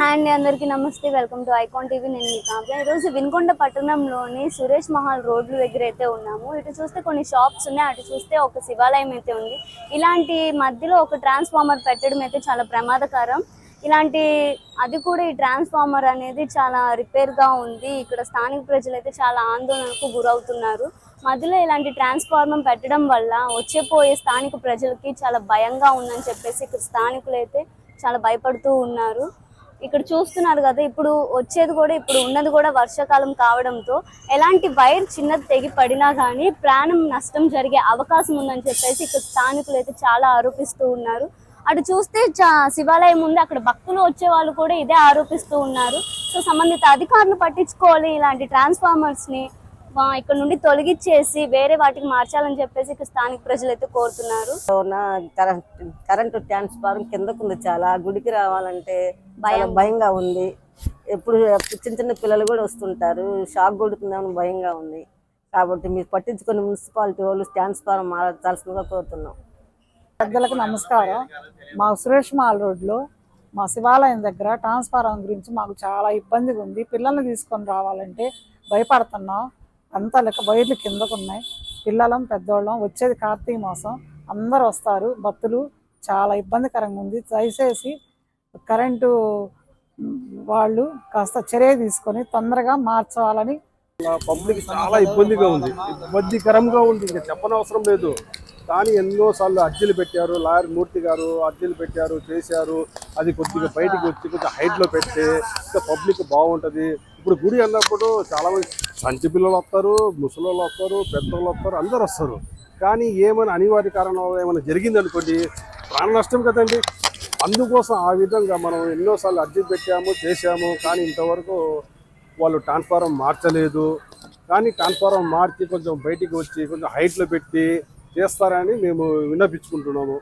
Hi అండి, అందరికీ నమస్తే. Welcome to icon TV. నేను మీ కావ్య. ఈరోజు వినుకొండ పట్టణంలోని సురేష్ మహల్ రోడ్ల దగ్గర అయితే ఉన్నాము. ఇటు చూస్తే కొన్ని షాప్స్ ఉన్నాయి, అటు చూస్తే ఒక శివాలయం అయితే ఉంది. ఇలాంటి మధ్యలో ఒక ట్రాన్స్ఫార్మర్ పెట్టడం అయితే చాలా ప్రమాదకరం. ఇలాంటి అది కూడా ఈ ట్రాన్స్ఫార్మర్ అనేది చాలా రిపేర్గా ఉంది. ఇక్కడ స్థానిక ప్రజలు అయితే చాలా ఆందోళనకు గురవుతున్నారు. మధ్యలో ఇలాంటి ట్రాన్స్ఫార్మర్ పెట్టడం వల్ల వచ్చేపోయే స్థానిక ప్రజలకి చాలా భయంగా ఉందని చెప్పేసి ఇక్కడ స్థానికులు అయితే చాలా భయపడుతూ ఉన్నారు. ఇక్కడ చూస్తున్నారు కదా, ఇప్పుడు వచ్చేది కూడా ఇప్పుడు ఉన్నది కూడా వర్షాకాలం కావడంతో ఎలాంటి వైర్ చిన్నది తెగి పడినా కానీ ప్రాణం నష్టం జరిగే అవకాశం ఉందని చెప్పేసి ఇక్కడ స్థానికులు అయితే చాలా ఆరోపిస్తూ ఉన్నారు. అటు చూస్తే శివాలయం ఉంది, అక్కడ భక్తులు వచ్చే వాళ్ళు కూడా ఇదే ఆరోపిస్తూ ఉన్నారు. సో సంబంధిత అధికారులు పట్టించుకోవాలి, ఇలాంటి ట్రాన్స్ఫార్మర్స్ని ఇక్కడ నుండి తొలగించేసి వేరే వాటికి మార్చాలని చెప్పేసి ఇక్కడ స్థానిక ప్రజలు అయితే కోరుతున్నారు. కరెంటు ట్రాన్స్ఫార్మర్ కిందకుంది, చాలా గుడికి రావాలంటే భయంగా ఉంది. ఎప్పుడు చిన్న చిన్న పిల్లలు కూడా వస్తుంటారు, షాక్ కొడుతుందని భయంగా ఉంది. కాబట్టి మీరు పట్టించుకొని మున్సిపాలిటీ వాళ్ళు ట్రాన్స్ఫార్మర్ మార్చాల్సిందిగా కోరుతున్నాం. పెద్దలకు నమస్కారం. మా సురేష్ మహల్ రోడ్లో మా శివాలయం దగ్గర ట్రాన్స్ఫార్మర్ గురించి మాకు చాలా ఇబ్బందిగా ఉంది. పిల్లల్ని తీసుకొని రావాలంటే భయపడుతున్నాం. అంతా లెక్క వైర్లు కిందకు ఉన్నాయి. పిల్లలం పెద్దోళ్ళం, వచ్చేది కార్తీక మాసం, అందరు వస్తారు భక్తులు. చాలా ఇబ్బందికరంగా ఉంది. దయచేసి కరెంటు వాళ్ళు కాస్త చర్య తీసుకొని తొందరగా మార్చాలని. పబ్లిక్ చాలా ఇబ్బందిగా ఉంది, ఇబ్బందికరంగా ఉంది, ఇంకా చెప్పనవసరం లేదు. కానీ ఎన్నోసార్లు అర్జీలు పెట్టారు, లాయర్ మూర్తి గారు అర్జీలు పెట్టారు, చేశారు. అది కొద్దిగా బయటికి వచ్చి కొంచెం హైట్లో పెడితే ఇంకా పబ్లిక్ బాగుంటుంది. ఇప్పుడు గుడి అన్నప్పుడు చాలామంది సంచి పిల్లలు వస్తారు, ముసలోళ్ళు వస్తారు, పెద్దోళ్ళు వస్తారు, అందరు వస్తారు. కానీ ఏమైనా అనివార్య కారణం ఏమైనా జరిగింది అనుకోండి, ప్రాణ నష్టం కదండి. అందుకోసం ఆ విధంగా మనం ఎన్నోసార్లు అర్జీ పెట్టాము, చేశాము. కానీ ఇంతవరకు వాళ్ళు ట్రాన్స్ఫార్మర్ మార్చలేదు. కానీ ట్రాన్స్ఫార్మర్ మార్చి కొంచెం బయటికి వచ్చి కొంచెం హైట్లో పెట్టి చేస్తారని మేము విన్నపించుకుంటున్నాము.